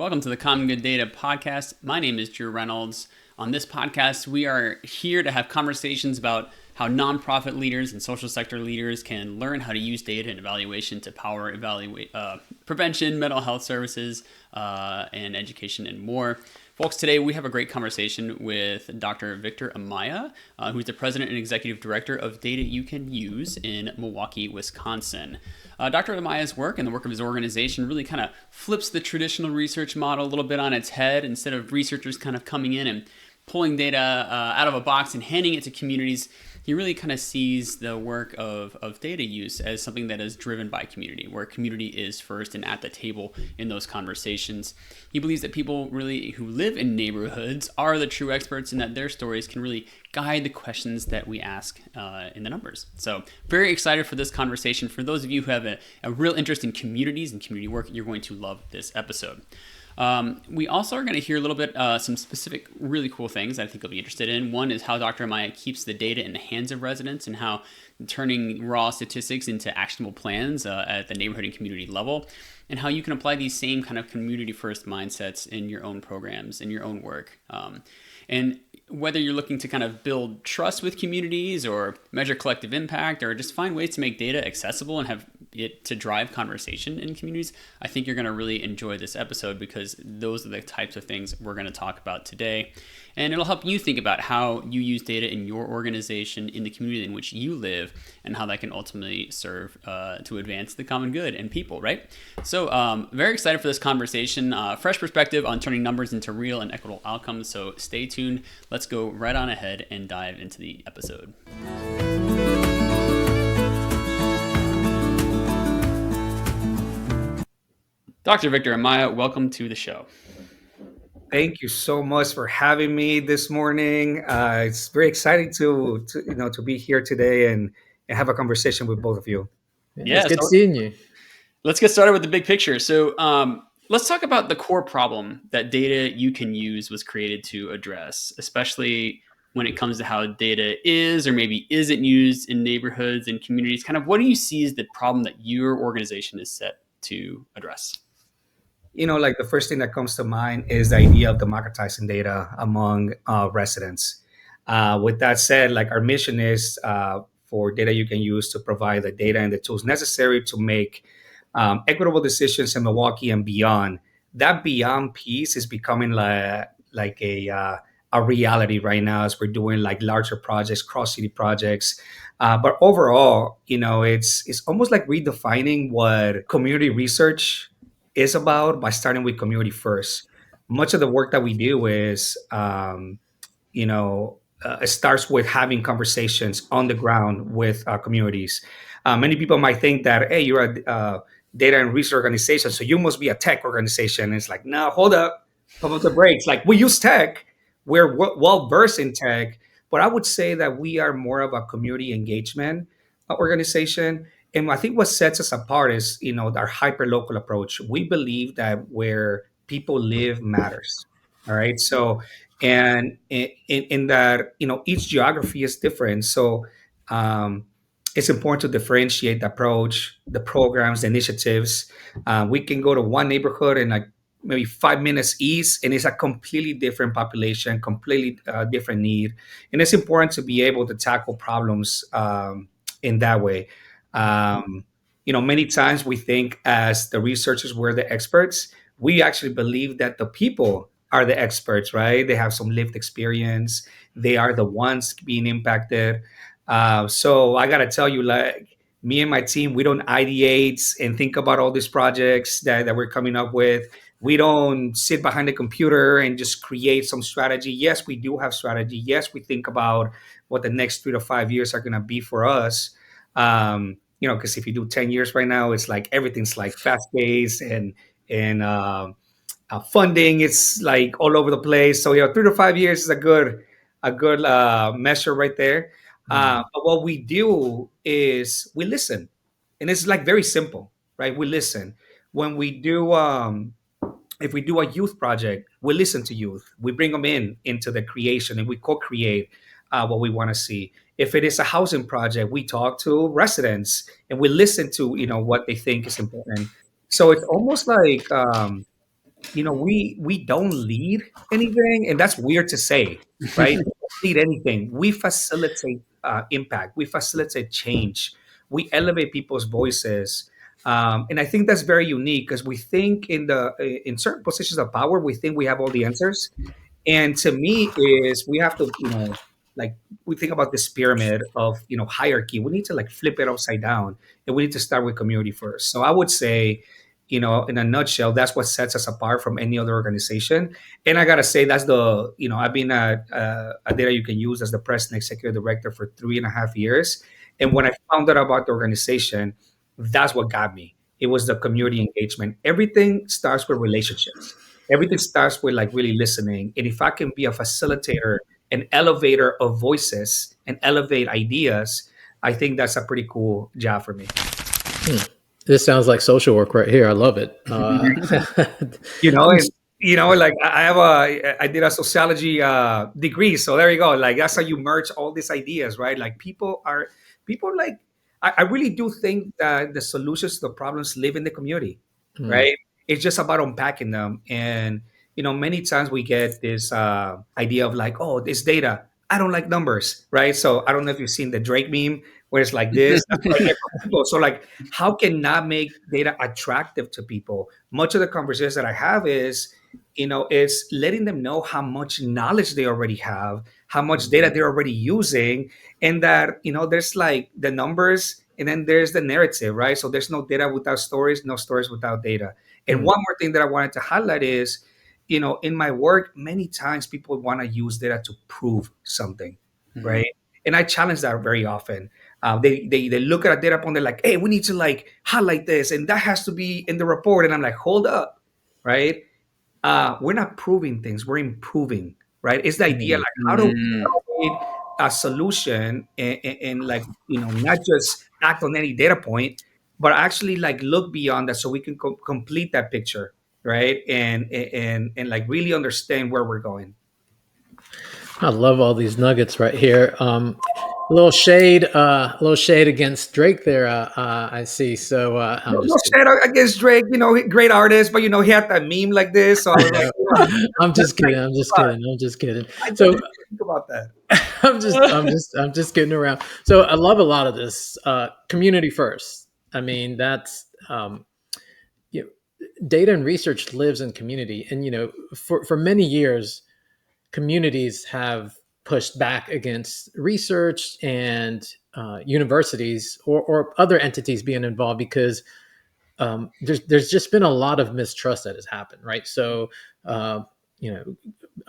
Welcome to the Common Good Data podcast. My name is Drew Reynolds. On this podcast, we are here to have conversations about how nonprofit leaders and social sector leaders can learn how to use data and evaluation to power prevention, mental health services, and education and more. Folks, today we have a great conversation with Dr. Victor Amaya, who's the president and executive director of Data You Can Use in Milwaukee, Wisconsin. Dr. Amaya's work and the work of his organization really kind of flips the traditional research model a little bit on its head. Instead of researchers kind of coming in and pulling data out of a box and handing it to communities, he really kind of sees the work of data use as something that is driven by community, where community is first and at the table in those conversations. He believes that people really who live in neighborhoods are the true experts and that their stories can really guide the questions that we ask in the numbers. So very excited for this conversation. For those of you who have a real interest in communities and community work, you're going to love this episode. We also are going to hear a little bit some specific really cool things that I think you'll be interested in. One is how Dr. Amaya keeps the data in the hands of residents and how turning raw statistics into actionable plans at the neighborhood and community level, and how you can apply these same kind of community first mindsets in your own programs, in your own work. And whether you're looking to kind of build trust with communities or measure collective impact or just find ways to make data accessible and have it to drive conversation in communities, I think you're going to really enjoy this episode because those are the types of things we're going to talk about today. And it'll help you think about how you use data in your organization, in the community in which you live, and how that can ultimately serve to advance the common good and people, right? So very excited for this conversation. Fresh perspective on turning numbers into real and equitable outcomes. So stay tuned. Let's go right on ahead and dive into the episode. Dr. Victor Amaya, welcome to the show. Thank you so much for having me this morning. It's very exciting to be here today and have a conversation with both of you. Yeah, it's good seeing you. Let's get started with the big picture. So let's talk about the core problem that Data You Can Use was created to address, especially when it comes to how data is or maybe isn't used in neighborhoods and communities. Kind of what do you see as the problem that your organization is set to address? Like the first thing that comes to mind is the idea of democratizing data among residents. With that said, like our mission is for Data You Can Use to provide the data and the tools necessary to make equitable decisions in Milwaukee and beyond. That beyond piece is becoming like a reality right now as we're doing like larger projects, cross city projects. But overall, it's almost like redefining what community research is about by starting with community first. Much of the work that we do is, it starts with having conversations on the ground with communities. Many people might think that, hey, you're a data and research organization, so you must be a tech organization. And it's like, no, hold up, pump up the brakes. Like we use tech, we're well versed in tech, but I would say that we are more of a community engagement organization. And I think what sets us apart is, our hyper local approach. We believe that where people live matters. All right. So, and in that, each geography is different. So, it's important to differentiate the approach, the programs, the initiatives. We can go to one neighborhood and like maybe 5 minutes east, and it's a completely different population, completely different need. And it's important to be able to tackle problems in that way. Many times we think as the researchers, we're the experts. We actually believe that the people are the experts, right? They have some lived experience. They are the ones being impacted. So I got to tell you, like me and my team, we don't ideate and think about all these projects that we're coming up with. We don't sit behind the computer and just create some strategy. Yes, we do have strategy. Yes, we think about what the next 3 to 5 years are going to be for us. Because if you do 10 years right now, it's like everything's like fast paced and funding. It's like all over the place. So 3 to 5 years is a good measure right there. But what we do is we listen, and it's like very simple, right? We listen when we do. If we do a youth project, we listen to youth. We bring them into the creation, and we co-create what we want to see. If it is a housing project, we talk to residents and we listen to what they think is important. So it's almost like we don't lead anything, and that's weird to say, right? We don't lead anything. We facilitate impact. We facilitate change. We elevate people's voices, and I think that's very unique because we think in certain positions of power, we think we have all the answers, and to me is we have to like we think about this pyramid of hierarchy. We need to like flip it upside down, and we need to start with community first. So I would say, in a nutshell, that's what sets us apart from any other organization. And I gotta say, that's I've been at Data You Can Use as the president executive director for 3.5 years. And when I found out about the organization, that's what got me. It was the community engagement. Everything starts with relationships. Everything starts with like really listening. And if I can be a facilitator, an elevator of voices and elevate ideas, I think that's a pretty cool job for me. This sounds like social work right here. I love it. Like I did a sociology degree, so there you go. Like that's how you merge all these ideas, right? Like people like I really do think that the solutions to the problems live in the community, right? It's just about unpacking them, and many times we get this idea of like, oh, this data. I don't like numbers, right? So I don't know if you've seen the Drake meme where it's like this. That's what I get from people. So like, how can not make data attractive to people? Much of the conversations that I have is letting them know how much knowledge they already have, how much data they're already using, and that there's like the numbers, and then there's the narrative, right? So there's no data without stories, no stories without data. And one more thing that I wanted to highlight is, in my work, many times people want to use data to prove something, right? And I challenge that very often. They look at a data point, they're like, hey, we need to like highlight this, and that has to be in the report. And I'm like, hold up, right? We're not proving things, we're improving, right? It's the idea like how do we create a solution and like not just act on any data point, but actually like look beyond that so we can complete that picture, right? And like really understand where we're going. I love all these nuggets right here. A little shade against Drake there. I see. So I'm just shade against Drake. Great artist, but he had that meme like this. So I was like, I'm just kidding. I'm just kidding. So think about that. I'm just kidding around. So I love a lot of this. Community first. I mean, that's data and research lives in community, and for many years, communities have pushed back against research and universities or other entities being involved because there's just been a lot of mistrust that has happened, right? So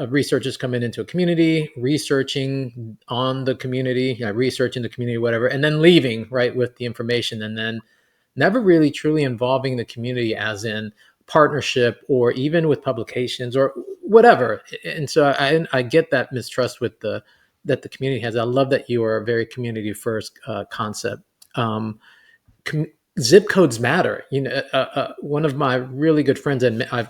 researchers coming into a community, researching on the community, researching the community, whatever, and then leaving, right, with the information, and then never really truly involving the community as in partnership or even with publications or whatever. And so I get that mistrust that the community has. I love that you are a very community first concept. Zip codes matter. One of my really good friends, and I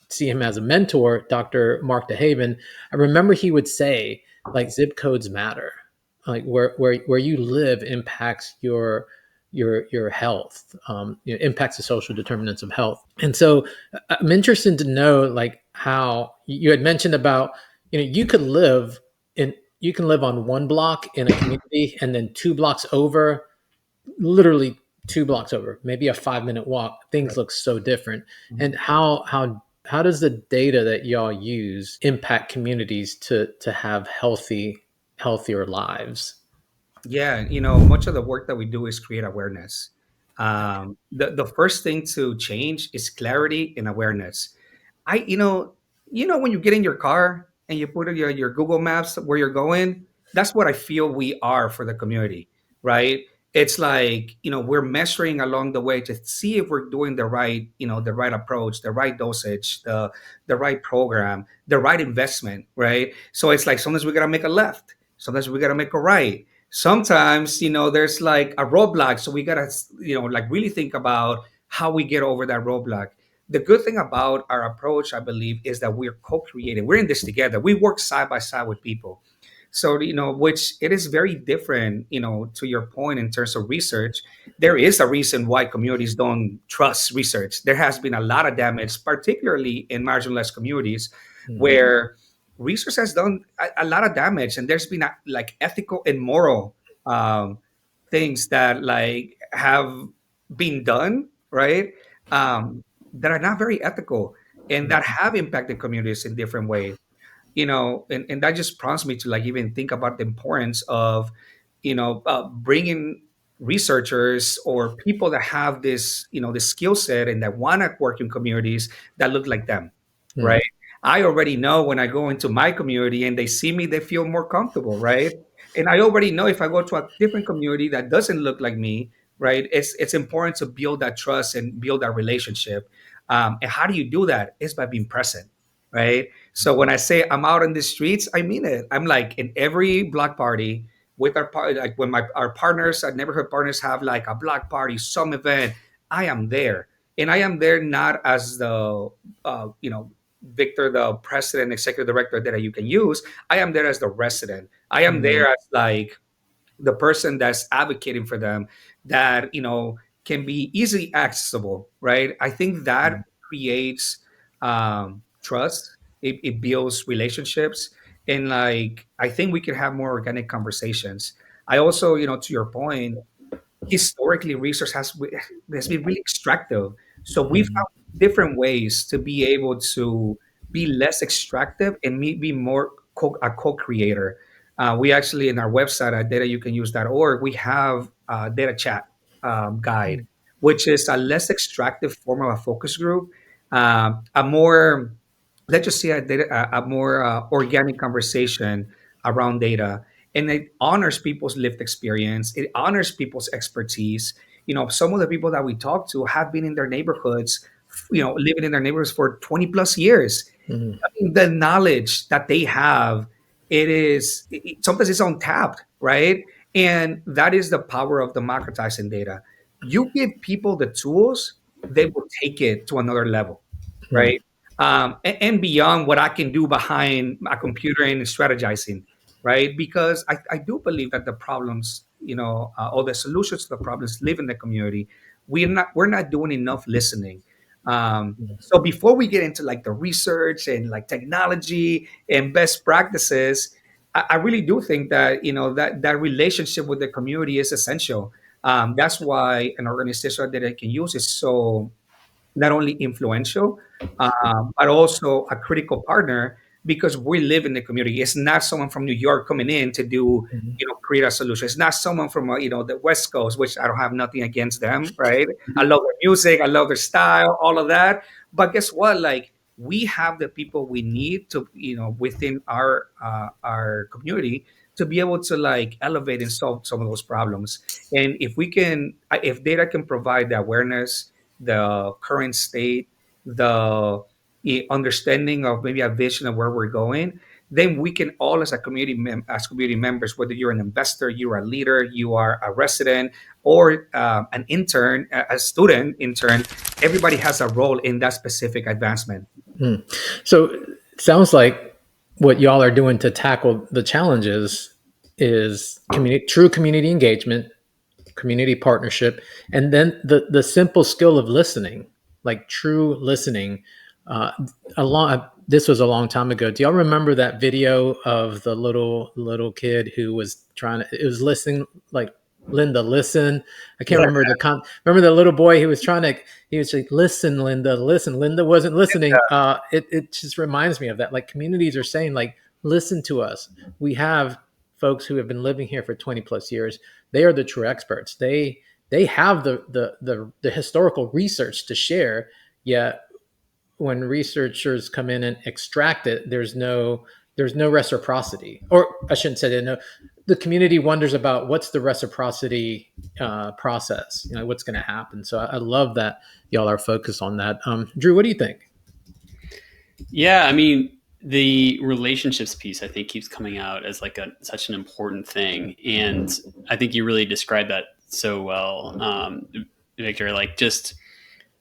see him as a mentor, Dr. Mark DeHaven. I remember he would say, like, zip codes matter. Like where you live impacts your health, impacts the social determinants of health. And so I'm interested to know, like, how you had mentioned about, you can live on one block in a community, and then 2 blocks over, literally 2 blocks over, maybe a 5-minute walk, things look so different. And how does the data that y'all use impact communities to have healthier lives? Yeah, much of the work that we do is create awareness. The first thing to change is clarity and awareness. When you get in your car and you put in your Google Maps where you're going, that's what I feel we are for the community, right? It's like, we're measuring along the way to see if we're doing the right approach, the right dosage, the right program, the right investment, right? So it's like sometimes we gotta make a left, sometimes we gotta make a right. Sometimes, there's like a roadblock. So we gotta, like really think about how we get over that roadblock. The good thing about our approach, I believe, is that we're co-creating. We're in this together. We work side by side with people. So, which it is very different, to your point in terms of research. There is a reason why communities don't trust research. There has been a lot of damage, particularly in marginalized communities, Mm, where research has done a lot of damage, and there's been like ethical and moral things that like have been done, right? That are not very ethical and mm, that have impacted communities in different ways. And that just prompts me to like even think about the importance of bringing researchers or people that have this this skill set and that want to work in communities that look like them, mm, right? I already know when I go into my community and they see me, they feel more comfortable, right? And I already know if I go to a different community that doesn't look like me, right, it's important to build that trust and build that relationship. And how do you do that? It's by being present, right? So when I say I'm out in the streets, I mean it. I'm like in every block party with our party, like when our partners, our neighborhood partners have like a block party, some event, I am there. And I am there not as the, Victor, the president, executive director that you can use. I am there as the resident. I am mm, there as like the person that's advocating for them that can be easily accessible, right? I think that mm, creates trust. It builds relationships, and like I think we could have more organic conversations. I also, to your point, historically research has been really extractive. So we've mm, found different ways to be able to be less extractive and be more a co-creator. We actually in our website at datayoucanuse.org we have a data chat guide, mm, which is a less extractive form of a focus group, a more, let's just say a more organic conversation around data, and it honors people's lived experience. It honors people's expertise. Some of the people that we talk to have been in their neighborhoods, living in their neighborhoods for 20 plus years. mm, I mean, the knowledge that they have, sometimes it's untapped, right? And that is the power of democratizing data. You give people the tools, they will take it to another level, mm, right? And beyond what I can do behind a computer and strategizing, right? Because I do believe that the problems, or the solutions to the problems live in the community. We're not doing enough listening. So before we get into like the research and like technology and best practices, I really do think that that relationship with the community is essential. That's why an organization that I can use is so not only influential, but also a critical partner because we live in the community. It's not someone from New York coming in to do, mm, create a solution. It's not someone from, the West Coast, which I don't have nothing against them, right? I love their music, I love their style, all of that. But guess what? Like we have the people we need to, within our community to be able to like elevate and solve some of those problems. And if data can provide the awareness, the current state, the understanding of maybe a vision of where we're going, then we can all as as community members, whether you're an investor, you're a leader, you are a resident, or an intern, a student intern, everybody has a role in that specific advancement. mm. So it sounds like what y'all are doing to tackle the challenges is true community engagement, community partnership, and then the simple skill of listening, like true listening. Uh, this was a long time ago. Do y'all remember that video of the little kid who was trying to? It was listening like Linda, listen. I can't Yeah, remember remember the little boy who was trying to. He was like, listen, Linda, listen. Linda wasn't listening. It just reminds me of that. Like communities are saying, like, listen to us. We have folks who have been living here for 20 plus years. They are the true experts. They have the historical research to share. Yet when researchers come in and extract it, there's no reciprocity, or I shouldn't say that. No, the community wonders about what's the reciprocity process. What's going to happen. So I love that y'all are focused on that. Drew, what do you think? Yeah, I mean, the relationships piece I think keeps coming out as like such an important thing, and I think you really described that so well, Victor. Like just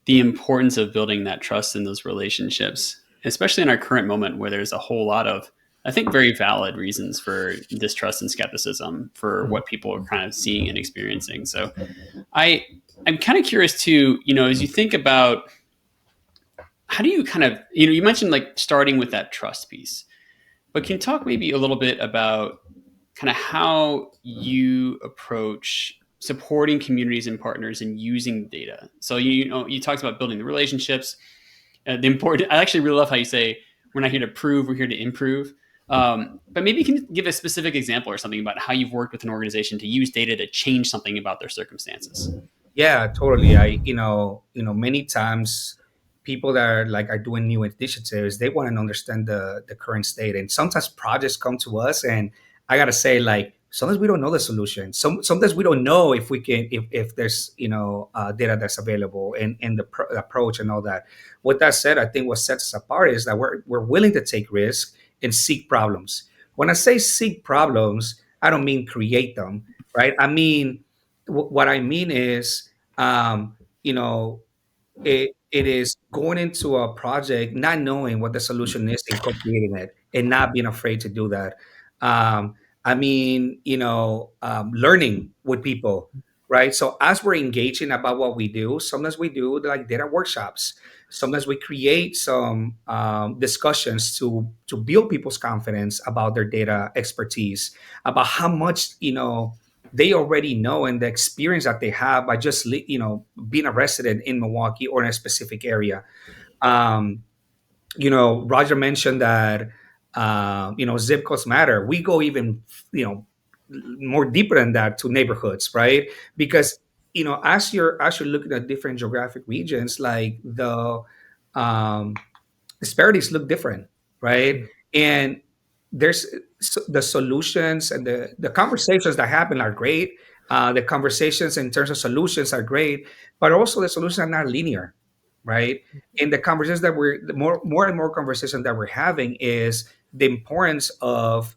the importance of building that trust in those relationships, especially in our current moment where there's a whole lot of I think very valid reasons for distrust and skepticism for what people are kind of seeing and experiencing. So I I'm kind of curious too, as you think about how do you kind of, you mentioned like starting with that trust piece, but can you talk maybe a little bit about kind of how you approach supporting communities and partners and using data? So you talked about building the relationships, the important. I actually really love how you say we're not here to prove, we're here to improve. But maybe you can give a specific example or something about how you've worked with an organization to use data to change something about their circumstances. Yeah, totally. Many times people that are doing new initiatives, they want to understand the current state. And sometimes projects come to us, and I gotta say, like, sometimes we don't know the solution. Sometimes we don't know if we can, if there's, data that's available and the approach and all that. With that said, I think what sets us apart is that we're willing to take risks and seek problems. When I say seek problems, I don't mean create them, right? I mean, what I mean is, um, you know, it is going into a project not knowing what the solution is and co-creating it and not being afraid to do that. Um, learning with people, right? So as we're engaging about what we do, sometimes we do like data workshops. Sometimes we create some discussions to build people's confidence about their data expertise, about how much they already know and the experience that they have by just being a resident in Milwaukee or in a specific area. Um, Roger mentioned that zip codes matter. We go even you know more deeper than that to neighborhoods, right? Because as you're looking at different geographic regions, like the um, disparities look different, right? And there's the solutions and the conversations that happen are great. The conversations in terms of solutions are great, but also the solutions are not linear, right? And the conversations that the more and more conversations that we're having is the importance of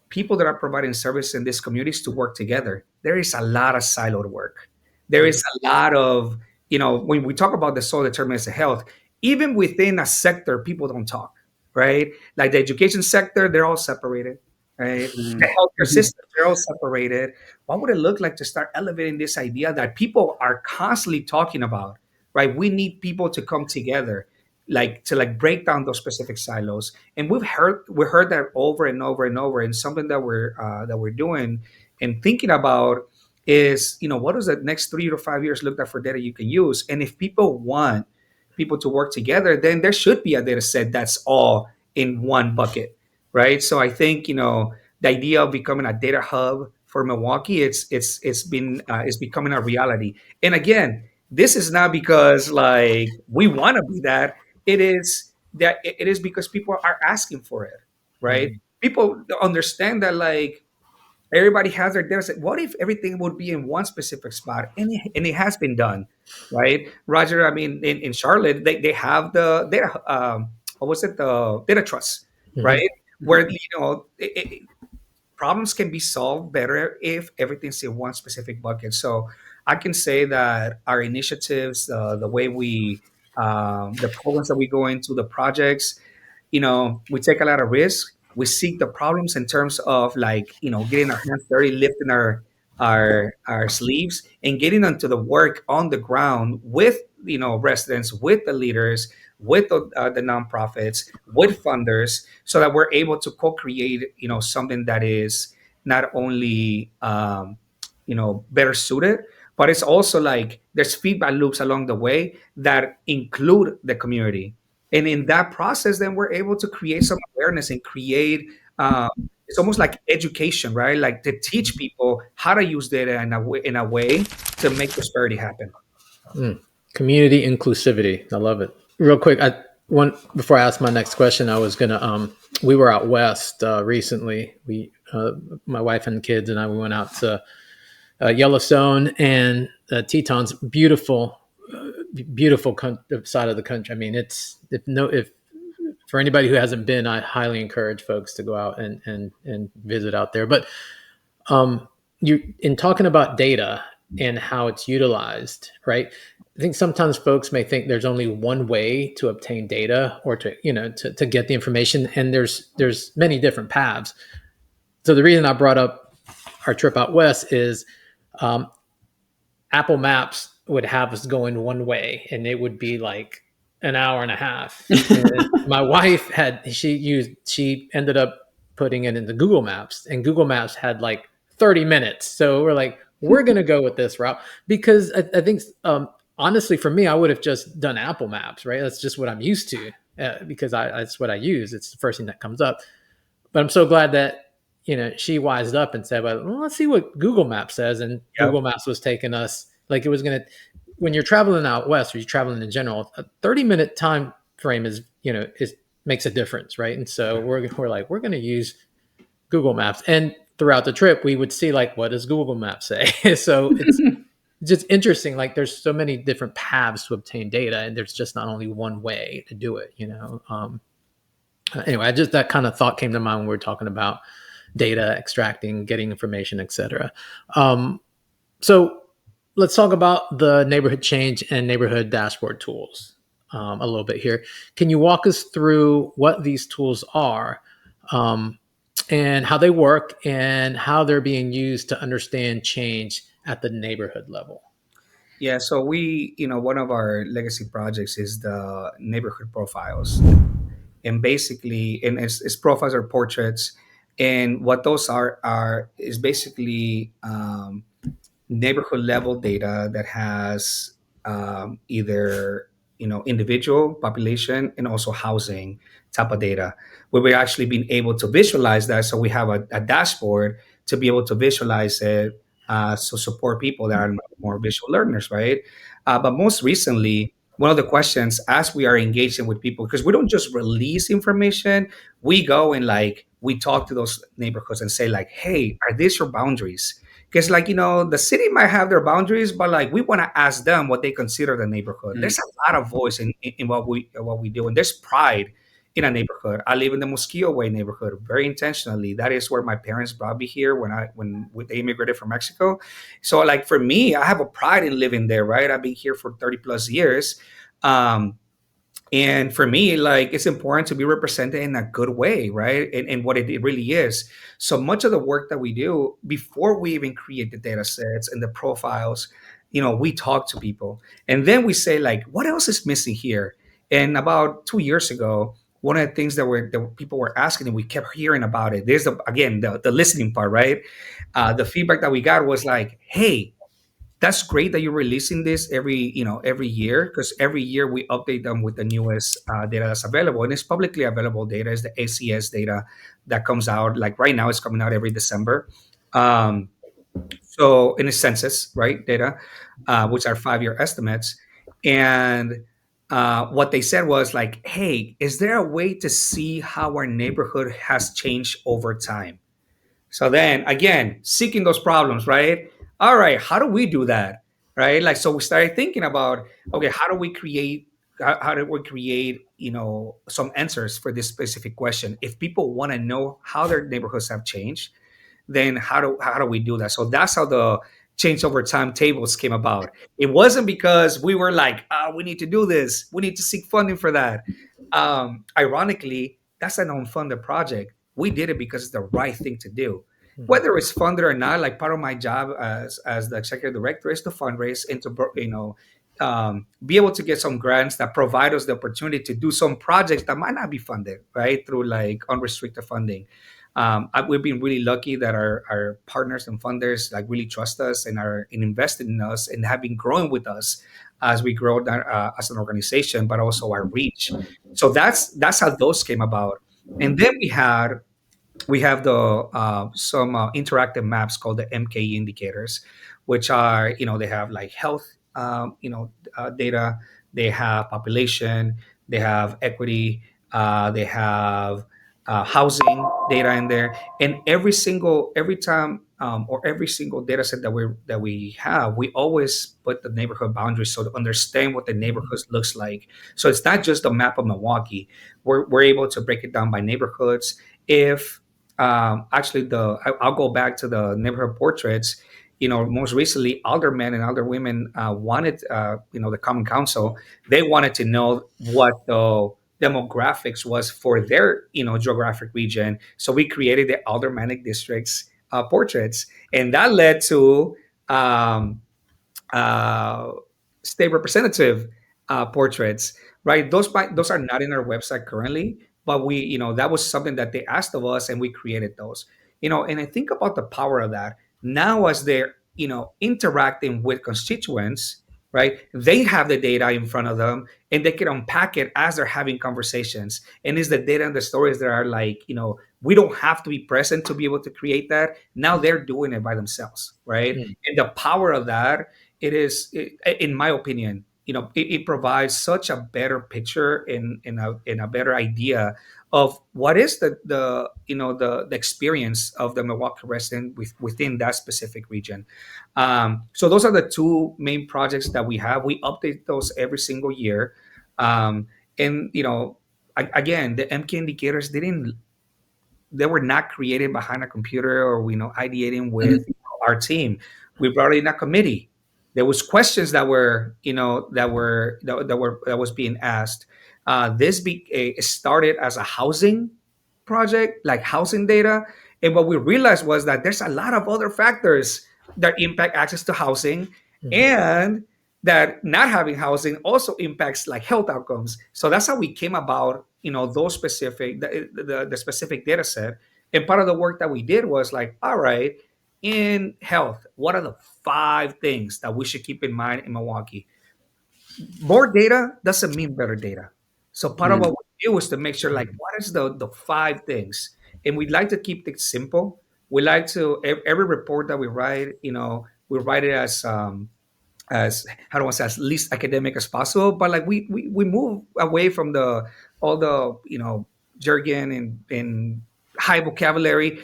people that are providing service in these communities to work together. There is a lot of siloed work. There is a lot of, when we talk about the soil determinants of health, even within a sector, people don't talk, right? Like the education sector, they're all separated, right? The healthcare Mhm. system, they're all separated. What would it look like to start elevating this idea that people are constantly talking about, right? We need people to come together, like to break down those specific silos. And we heard that over and over and over. And something that we're doing and thinking about is, what does the next 3 to 5 years look like for data you can use? And if people want people to work together, then there should be a data set that's all in one bucket, right? So I think the idea of becoming a data hub for Milwaukee, it's becoming a reality. And again, this is not because like we want to be that. It is because people are asking for it, right? People understand that, like, everybody has their data set. What if everything would be in one specific spot? And it has been done, right? Roger, I mean, in Charlotte, they have the data, what was it? The data trust, Mhm. right? Where, problems can be solved better if everything's in one specific bucket. So I can say that our initiatives, the way the programs that we go into, the projects, we take a lot of risk. We seek the problems in terms of, like, getting our hands dirty, lifting our sleeves, and getting onto the work on the ground with residents, with the leaders, with the nonprofits, with funders, so that we're able to co-create something that is not only better suited, but it's also like there's feedback loops along the way that include the community. And in that process, then we're able to create some awareness and create, it's almost like education, right? Like to teach people how to use data in a way to make prosperity happen. Mm. Community inclusivity. I love it. Real quick, one before I ask my next question, I was gonna. We were out west recently. My wife and kids and I, we went out to Yellowstone and Tetons. Beautiful, beautiful side of the country. I mean, it's if for anybody who hasn't been, I highly encourage folks to go out and visit out there. But you in talking about data, and how it's utilized, right? I think sometimes folks may think there's only one way to obtain data or to get the information, and there's many different paths. So the reason I brought up our trip out west is um, Apple Maps would have us going one way, and it would be like an hour and a half. And my wife she ended up putting it into Google Maps, and Google Maps had like 30 minutes. So we're like, we're gonna go with this route because I think honestly, for me, I would have just done Apple Maps, right? That's just what I'm used to because that's what I use. It's the first thing that comes up. But I'm so glad that she wised up and said, well, let's see what Google Maps says. And Yep. Google Maps was taking us like it was going to, when you're traveling out west or you're traveling in general, a 30-minute time frame is makes a difference, right? And so we're like, we're going to use Google Maps. And throughout the trip, we would see like, what does Google Maps say? So it's just interesting. Like there's so many different paths to obtain data, and there's just not only one way to do it, anyway, that kind of thought came to mind when we were talking about data extracting, getting information, etc. So let's talk about the neighborhood change and neighborhood dashboard tools a little bit here. Can you walk us through what these tools are and how they work and how they're being used to understand change at the neighborhood level? Yeah, so one of our legacy projects is the neighborhood profiles. And basically, and it's profiles or portraits. And what those are is basically neighborhood level data that has either individual population and also housing type of data, where we're actually being able to visualize that. So we have a dashboard to be able to visualize it, so support people that are more visual learners, right? But most recently, one of the questions as we are engaging with people, because we don't just release information, we go and like we talk to those neighborhoods and say like, hey, are these your boundaries? Because like the city might have their boundaries, but like we want to ask them what they consider the neighborhood. There's a lot of voice in what we do, and there's pride in a neighborhood. I live in the Mosquito Way neighborhood very intentionally. That is where my parents brought me here when they immigrated from Mexico. So like for me, I have a pride in living there, right? I've been here for 30 plus years. And for me, like it's important to be represented in a good way, right? And what it really is. So much of the work that we do before we even create the data sets and the profiles, we talk to people. And then we say, like, what else is missing here? And about 2 years ago, one of the things that people were asking, and we kept hearing about it. There's the listening part, right? The feedback that we got was like, hey, that's great that you're releasing this every year, because every year we update them with the newest data that's available, and it's publicly available data. Is the ACS data that comes out, like right now it's coming out every December. So in the census, right, data, which are 5-year estimates. And what they said was like, hey, is there a way to see how our neighborhood has changed over time? So then again, seeking those problems, right? All right, how do we do that? Right? Like, so we started thinking about, okay, how do we create, some answers for this specific question? If people want to know how their neighborhoods have changed, then how do we do that? So that's how the change over time tables came about. It wasn't because we were like, we need to do this, we need to seek funding for that. Ironically, that's an unfunded project. We did it because it's the right thing to do. Whether it's funded or not, like part of my job as the executive director is to fundraise and to be able to get some grants that provide us the opportunity to do some projects that might not be funded, right, through like unrestricted funding. We've been really lucky that our partners and funders like really trust us and are invested in us and have been growing with us as we grow as an organization, but also our reach. So that's how those came about. And then we have the some interactive maps called the MKE indicators, which are they have like health data, they have population, they have equity, they have housing data in there, and every time or every single data set that we have, we always put the neighborhood boundaries so to understand what the neighborhood looks like. So it's not just a map of Milwaukee. We're able to break it down by neighborhoods. If actually I'll go back to the neighborhood portraits. most recently, aldermen and alderwomen wanted, the Common Council, they wanted to know what the demographics was for their, geographic region. So we created the aldermanic districts portraits, and that led to um, uh, state representative portraits, right? Those are not in our website currently, but that was something that they asked of us, and we created those. And I think about the power of that now as they're interacting with constituents, right? They have the data in front of them, and they can unpack it as they're having conversations. And it's the data and the stories that are like, we don't have to be present to be able to create that. Now they're doing it by themselves, right? Mm. And the power of that, in my opinion, it provides such a better picture in a better idea of what is the experience of the Milwaukee resident within that specific region. So those are the two main projects that we have. We update those every single year, and again, the MK indicators didn't they were not created behind a computer or ideating with our team. We brought in a committee. There was questions that were that was being asked. It started as a housing project, like housing data, and what we realized was that there's a lot of other factors that impact access to housing, Mhm. and that not having housing also impacts like health outcomes. So that's how we came about, those specific the specific data set. And part of the work that we did was like, all right, in health, what are the 5 things that we should keep in mind in Milwaukee? More data doesn't mean better data. So part of Mm. what we do is to make sure, like, what is the 5 things? And we'd like to keep it simple. We like to every report that we write, we write it as how do I say, as least academic as possible, but like we move away from the all the jargon and high vocabulary.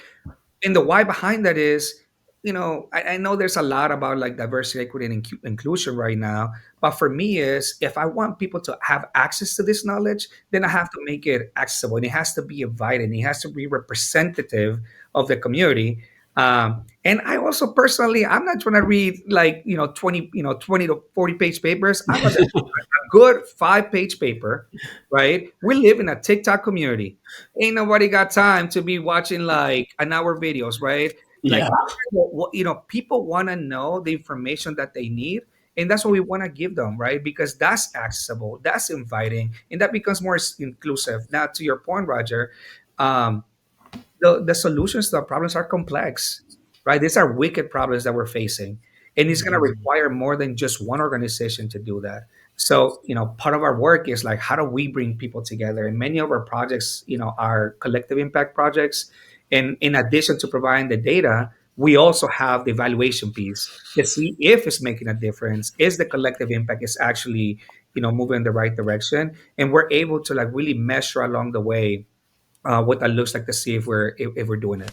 And the why behind that is, I know there's a lot about like diversity, equity, and inclusion right now, but for me is, if I want people to have access to this knowledge, then I have to make it accessible, and it has to be invited, and it has to be representative of the community. And I also personally, I'm not trying to read like 20 to 40 page papers. I'm a good 5 page paper, right? We live in a TikTok community. Ain't nobody got time to be watching like an hour videos, right? Like, Yeah. people want to know the information that they need, and that's what we want to give them, right? Because that's accessible, that's inviting, and that becomes more inclusive. Now, to your point, Roger, um, the solutions to the problems are complex, right? These are wicked problems that we're facing, and it's going to Mhm. require more than just one organization to do that. So, part of our work is like, how do we bring people together? And many of our projects, are collective impact projects. And in addition to providing the data, we also have the evaluation piece to see if it's making a difference. Is the collective impact is actually, moving in the right direction? And we're able to like really measure along the way what that looks like to see if we're doing it.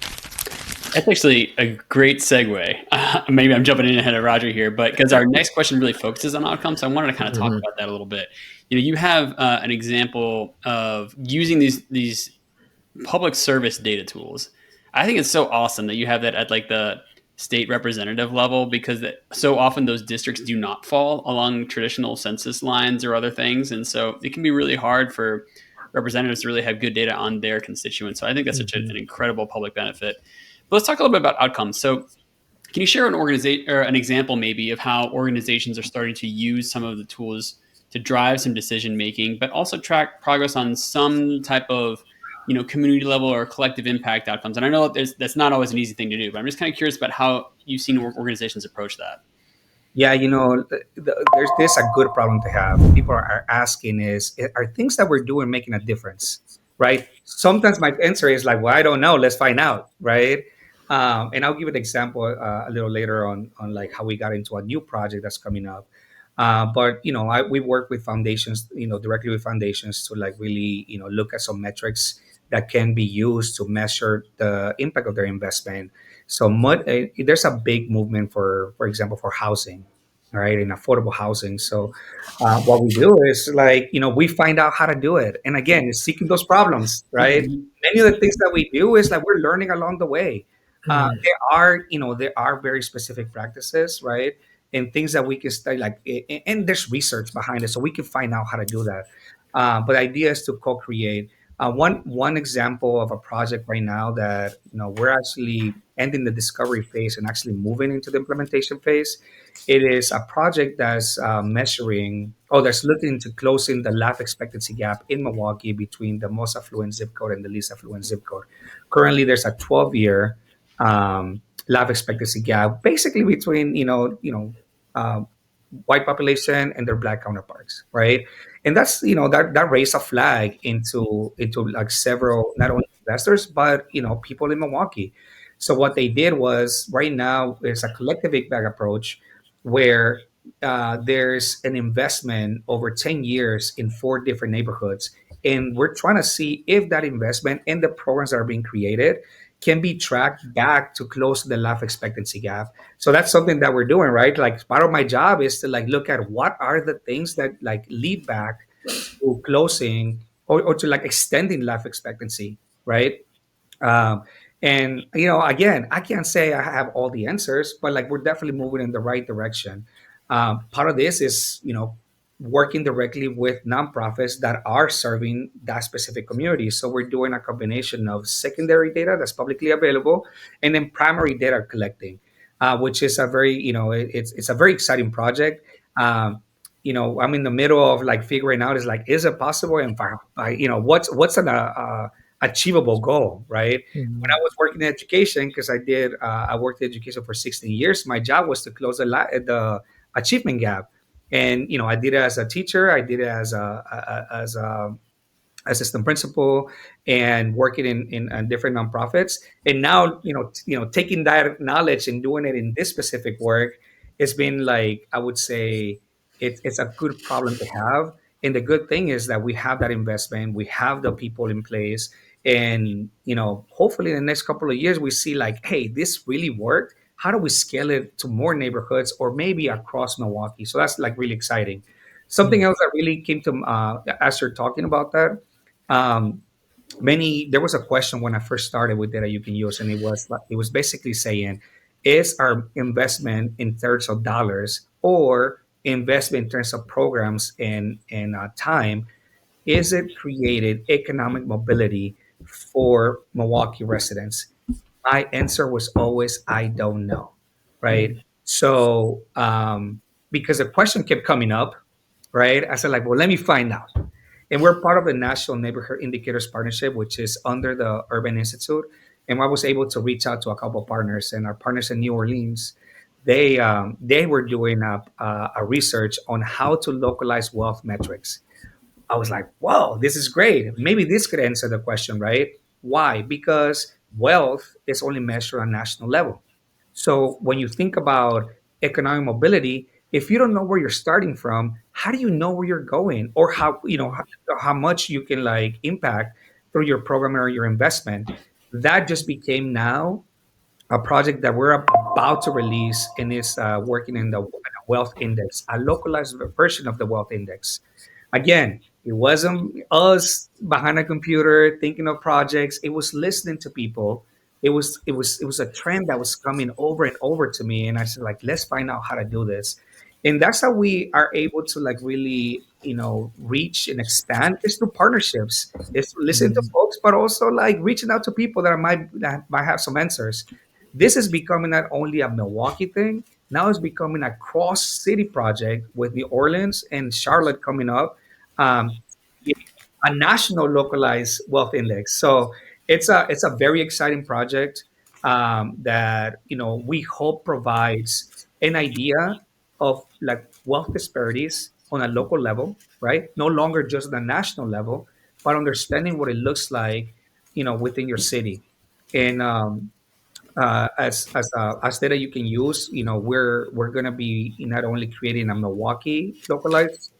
That's actually a great segue. Maybe I'm jumping in ahead of Roger here, but because our next question really focuses on outcomes, so I wanted to kind of talk Mhm. about that a little bit. You have an example of using these public service data tools. I think it's so awesome that you have that at like the state representative level, because so often those districts do not fall along traditional census lines or other things, and so it can be really hard for representatives to really have good data on their constituents. So I think that's such an Mhm. incredible public benefit. But let's talk a little bit about outcomes. So can you share an organization or an example maybe of how organizations are starting to use some of the tools to drive some decision making, but also track progress on some type of community level or collective impact outcomes? And I know that's not always an easy thing to do, but I'm just kind of curious about how you've seen organizations approach that. Yeah, there's this a good problem to have. People are asking is, are things that we're doing making a difference, right? Sometimes my answer is like, well, I don't know. Let's find out, right? And I'll give an example a little later on like how we got into a new project that's coming up. But we work with foundations, directly with foundations to like really look at some metrics that can be used to measure the impact of their investment. So there's a big movement for example, for housing, right, in affordable housing. So what we do is like, we find out how to do it. And again, it's seeking those problems, right? Mhm. Many of the things that we do is like we're learning along the way. Mm. there are very specific practices, right? And things that we can study, like, and there's research behind it, so we can find out how to do that. But the idea is to co-create. One example of a project right now that we're actually ending the discovery phase and actually moving into the implementation phase. It is a project that's that's looking into closing the life expectancy gap in Milwaukee between the most affluent zip code and the least affluent zip code. Currently, there's a 12-year life expectancy gap, basically between uh, white population and their black counterparts, right? And that's that raised a flag into like several, not only investors but people in Milwaukee. So what they did was, right now there's a collective impact approach where there's an investment over 10 years in 4 different neighborhoods, and we're trying to see if that investment and the programs that are being created can be tracked back to close the life expectancy gap. So that's something that we're doing, right? Like, part of my job is to like look at what are the things that like lead back to closing, or to like extending life expectancy, right? Um, and again, I can't say I have all the answers, but like, we're definitely moving in the right direction. Part of this is working directly with nonprofits that are serving that specific community. So we're doing a combination of secondary data that's publicly available, and then primary data collecting, which is a very it's a very exciting project. I'm in the middle of like figuring out, is like, is it possible, and what's an achievable goal, right? When I Mm. was working in education, because I worked in education for 16 years, my job was to close the achievement gap. And I did it as a teacher, I did it as a assistant principal, and working in different nonprofits. And now taking that knowledge and doing it in this specific work, it's been, like, I would say, it's a good problem to have. And the good thing is that we have that investment, we have the people in place, and hopefully in the next couple of years we see, like, hey, this really worked. How do we scale it to more neighborhoods, or maybe across Milwaukee? So that's like really exciting. Something Mm. else that really came to as you're talking about that, um, there was a question when I first started with data you can use, and it was basically saying, is our investment in terms of dollars, or investment in terms of programs and time, is it created economic mobility for Milwaukee residents? My answer was always, I don't know, right? Mm. So because the question kept coming up, right? I said, like, well, let me find out. And we're part of the National Neighborhood Indicators Partnership, which is under the Urban Institute. And I was able to reach out to a couple of partners, and our partners in New Orleans, they were doing a research on how to localize wealth metrics. I was like, wow, this is great. Maybe this could answer the question, right? Why? Because wealth is only measured on national level. So when you think about economic mobility, if you don't know where you're starting from, how do you know where you're going, or how much you can like impact through your program or your investment? That just became now a project that we're about to release, and is working in the wealth index, a localized version of the wealth index. Again, it wasn't us behind a computer thinking of projects. It was listening to people. It was a trend that was coming over and over to me, and I said, like, let's find out how to do this. And that's how we are able to like really reach and expand, is through partnerships. Is to listen to Mm. folks, but also like reaching out to people that might have some answers. This is becoming not only a Milwaukee thing, now it's becoming a cross city project with New Orleans and Charlotte coming up, um, a national localized wealth index. So it's a very exciting project, that we hope provides an idea of like wealth disparities on a local level, right? No longer just the national level, but understanding what it looks like, within your city. And as data you can use, we're gonna be not only creating a Milwaukee localized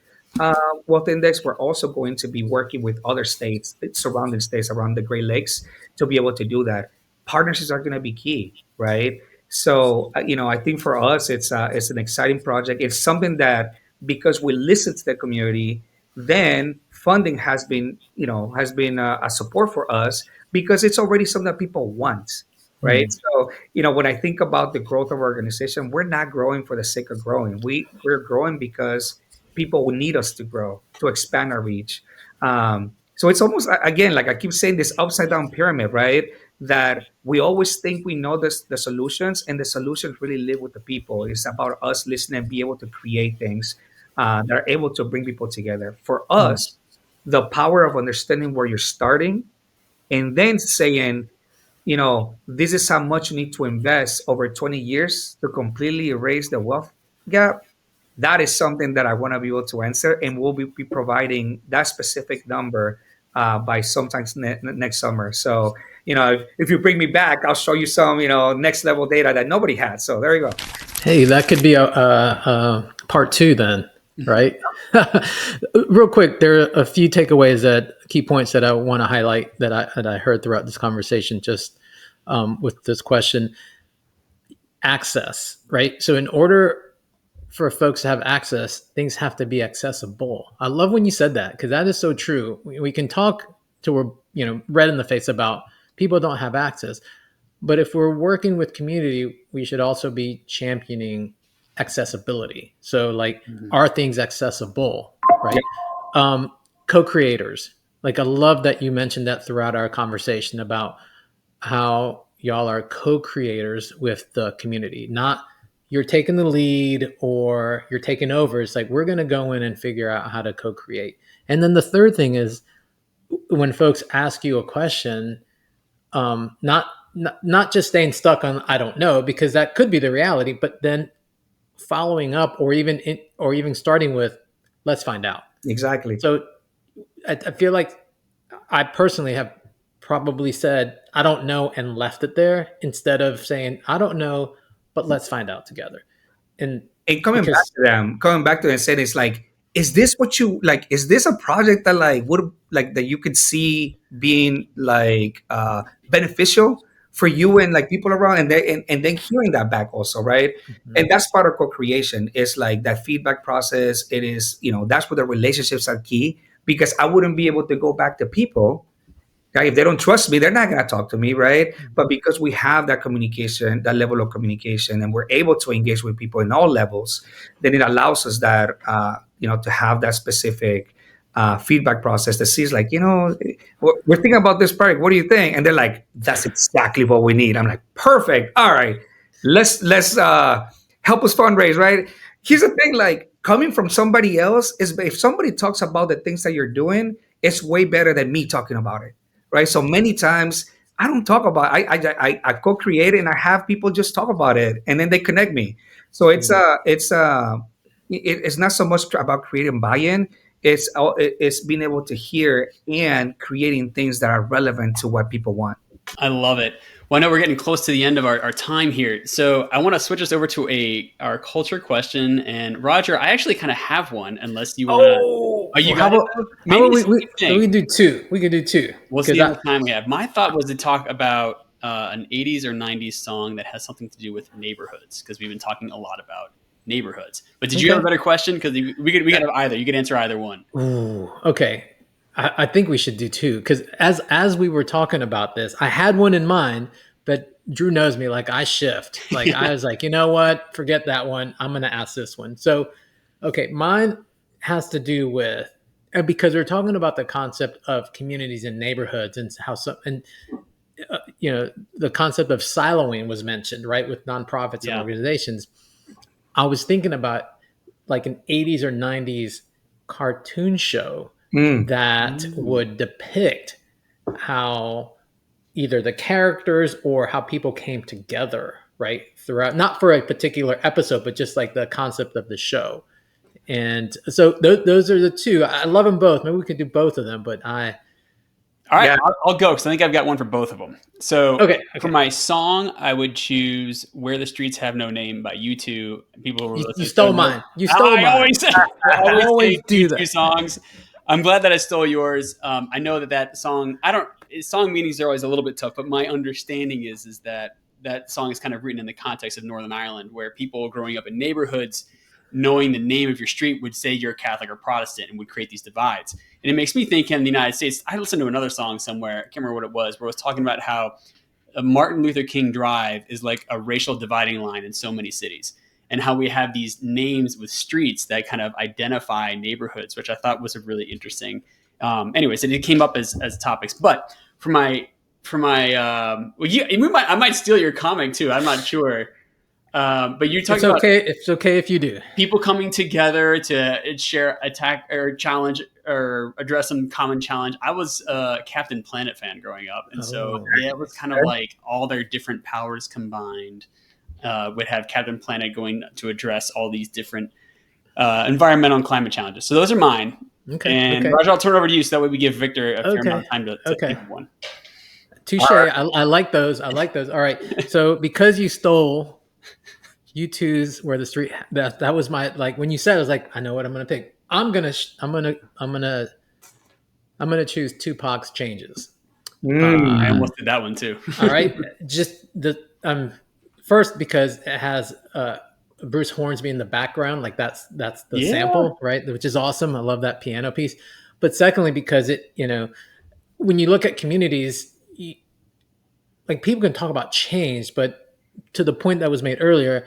wealth index, we're also going to be working with other states, surrounding states around the Great Lakes, to be able to do that. Partnerships are going to be key, right? So I think for us, it's an exciting project. It's something that, because we listen to the community, then funding has been a support for us, because it's already something that people want. right? So, when I think about the growth of our organization, we're not growing for the sake of growing. We're growing because people will need us to grow, to expand our reach. So it's almost, again, like I keep saying, this upside down pyramid, right? That we always think we know the solutions, and the solutions really live with the people. It's about us listening and be able to create things that are able to bring people together. For us, the power of understanding where you're starting and then saying, this is how much you need to invest over 20 years to completely erase the wealth gap. That is something that I want to be able to answer, and we'll be providing that specific number by sometimes next summer. So, if you bring me back, I'll show you some, next level data that nobody had. So there you go. Hey, that could be a part 2 then, right? Real quick, there are a few takeaways, key points that I want to highlight that I heard throughout this conversation, just with this question. Access, right? So in order for folks to have access, things have to be accessible. I love when you said that, because that is so true. We can talk till we're red in the face about people don't have access, but if we're working with community, we should also be championing accessibility. So like, are things accessible, right? Co-creators. Like, I love that you mentioned that throughout our conversation about how y'all are co-creators with the community, not you're taking the lead or you're taking over. It's like, we're going to go in and figure out how to co-create. And then the third thing is, when folks ask you a question, not just staying stuck on I don't know, because that could be the reality, but then following up, or even starting with let's find out. Exactly. So I feel like I personally have probably said I don't know and left it there, instead of saying I don't know, but let's find out together. And coming back to them and saying, it's like, is this what you like? Is this a project that like would like that you could see being like beneficial for you and like people around, and then hearing that back also, right? And that's part of co-creation, is like that feedback process. It is, that's where the relationships are key, because I wouldn't be able to go back to people. Okay, if they don't trust me, they're not going to talk to me, right? But because we have that communication, that level of communication, and we're able to engage with people in all levels, then it allows us that, to have that specific feedback process that sees like, we're thinking about this project. What do you think? And they're like, that's exactly what we need. I'm like, perfect. All right, let's help us fundraise, right? Here's the thing, like, coming from somebody else is, if somebody talks about the things that you're doing, it's way better than me talking about it. Right. So many times I don't talk about I co-create it, and I have people just talk about it, and then they connect me. So it's not so much about creating buy-in. It's being able to hear and creating things that are relevant to what people want. I love it. Well, I know we're getting close to the end of our time here, so I want to switch us over to our culture question. And Roger, I actually kind of have one, unless you want to. Are you how got about, it? Maybe we can do two. We can do two. We'll see how much time we have. My thought was to talk about an 80s or 90s song that has something to do with neighborhoods, because we've been talking a lot about neighborhoods. But did you have a better question? Because we could have either. You could answer either one. Ooh, okay. I think we should do two, because as we were talking about this, I had one in mind, but Drew knows me, like I shift. Like I was like, you know what? Forget that one. I'm going to ask this one. So, okay, mine has to do with, because we're talking about the concept of communities and neighborhoods, and how the concept of siloing was mentioned, right, with nonprofits and organizations. I was thinking about like an 80s or 90s cartoon show that would depict how either the characters or how people came together, right, throughout, not for a particular episode, but just like the concept of the show. And so those are the two. I love them both. Maybe we could do both of them, but all right, I'll go, because I think I've got one for both of them. So okay. For my song, I would choose "Where the Streets Have No Name" by U2. People were you stole mine. You stole mine. I always do that. Songs. I'm glad that I stole yours. I know that song. Song meanings are always a little bit tough, but my understanding is that song is kind of written in the context of Northern Ireland, where people growing up in neighborhoods, knowing the name of your street, would say you're Catholic or Protestant, and would create these divides. And it makes me think, in the United States, I listened to another song somewhere, I can't remember what it was, where it was talking about how Martin Luther King Drive is like a racial dividing line in so many cities, and how we have these names with streets that kind of identify neighborhoods, which I thought was a really interesting. Anyways, and it came up as topics. But I might steal your comic too. I'm not sure. But you're talking about It's okay if you do. people coming together to share, attack, or challenge, or address some common challenge. I was a Captain Planet fan growing up, and so it was kind of like all their different powers combined would have Captain Planet going to address all these different environmental and climate challenges. So those are mine. Okay. And okay. Roger, I'll turn it over to you so that way we give Victor a fair amount of time to think of one. Touche. I like those. I like those. All right. So because you stole U2's Where the Street, that was my, like, when you said it, I was like, I know what I'm gonna pick. I'm gonna choose Tupac's Changes. I almost did that one too. All right. Just first because it has Bruce Hornsby in the background, like that's the sample, right? Which is awesome. I love that piano piece. But secondly, because it, when you look at communities, like, people can talk about change, but to the point that was made earlier,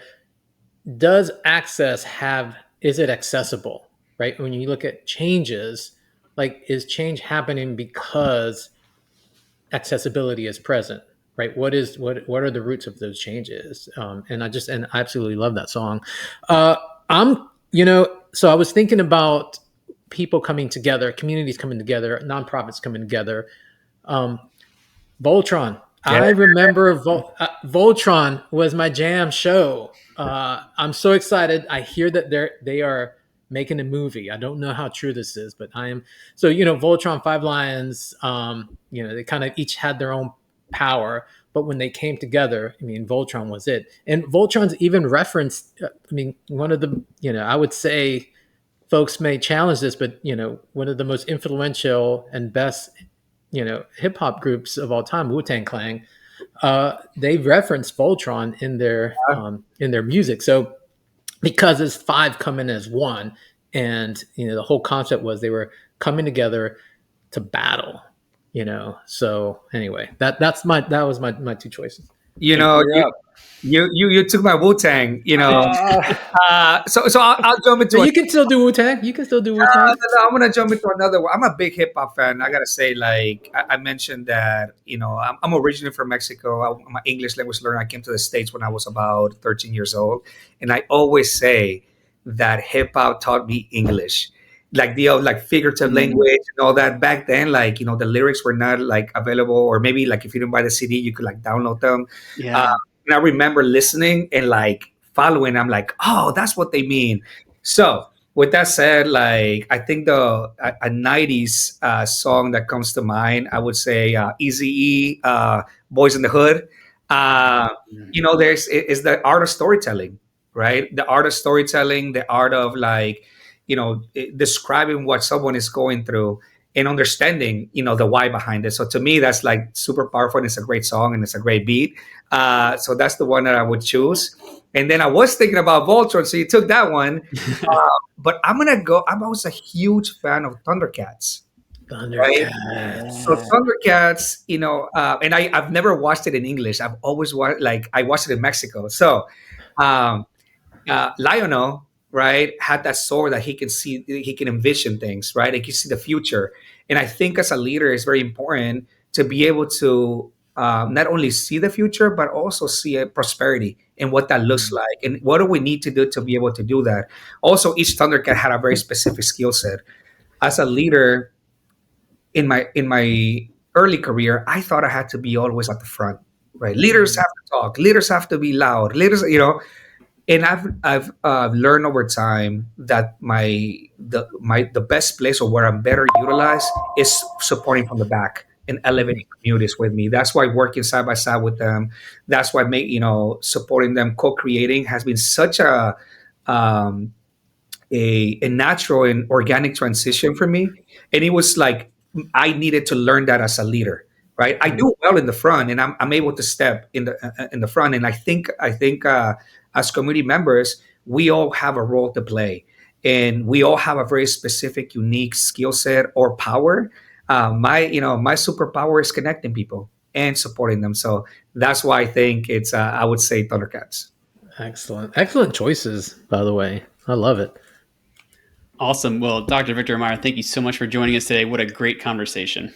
is it accessible, right? When you look at changes, like, is change happening because accessibility is present, right? What are the roots of those changes? And I absolutely love that song. So I was thinking about people coming together, communities coming together, nonprofits coming together. Voltron. I remember Voltron was my jam show. I'm so excited. I hear that they are making a movie. I don't know how true this is, but I am. So, Voltron, Five Lions, they kind of each had their own power, but when they came together, Voltron was it. And Voltron's even referenced, one of the, I would say, folks may challenge this, but, one of the most influential and best, hip hop groups of all time, Wu-Tang Clan, they referenced Voltron in their music. So because it's five coming as one, and the whole concept was they were coming together to battle. So anyway, that was my two choices. You took my Wu-Tang, so I'll jump into. So you can still do Wu-Tang. No, I'm gonna jump into another one. I'm a big hip hop fan. I gotta say, like I mentioned that, I'm originally from Mexico. I'm an English language learner. I came to the States when I was about 13 years old, and I always say that hip hop taught me English, like the figurative language and all that. Back then, like, the lyrics were not like available, or maybe like if you didn't buy the CD, you could like download them. Yeah. And I remember listening and like following. I'm like, oh, that's what they mean. So with that said, like, I think a 90s song that comes to mind, I would say Eazy-E, Boys in the Hood. Is the art of storytelling, right? The art of storytelling, the art of, like, describing what someone is going through and understanding, the why behind it. So to me, that's like super powerful, and it's a great song and it's a great beat. So that's the one that I would choose. And then I was thinking about Voltron, so you took that one. But I'm gonna go. I was a huge fan of Thundercats. Right? So Thundercats, and I've never watched it in English. I've always I watched it in Mexico. So Lionel, right, had that sword that he can envision things, right? He can see the future. And I think as a leader, it's very important to be able to not only see the future, but also see a prosperity and what that looks like. And what do we need to do to be able to do that? Also, each Thundercat had a very specific skill set. As a leader in my early career, I thought I had to be always at the front, right? Leaders have to talk. Leaders have to be loud. Leaders, and I've learned over time that the best place, or where I'm better utilized, is supporting from the back and elevating communities with me. That's why working side by side with them. That's why supporting them, co-creating has been such a natural and organic transition for me. And it was like I needed to learn that as a leader. Right, I do well in the front, and I'm able to step in the front. And I think as community members, we all have a role to play, and we all have a very specific, unique skill set or power. My superpower is connecting people. and supporting them. So that's why I think it's, I would say Thundercats. Excellent choices, by the way. I love it. Awesome. Well, Dr. Victor Amaya, thank you so much for joining us today. What a great conversation.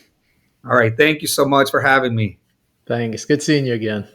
All right. Thank you so much for having me. Thanks. Good seeing you again.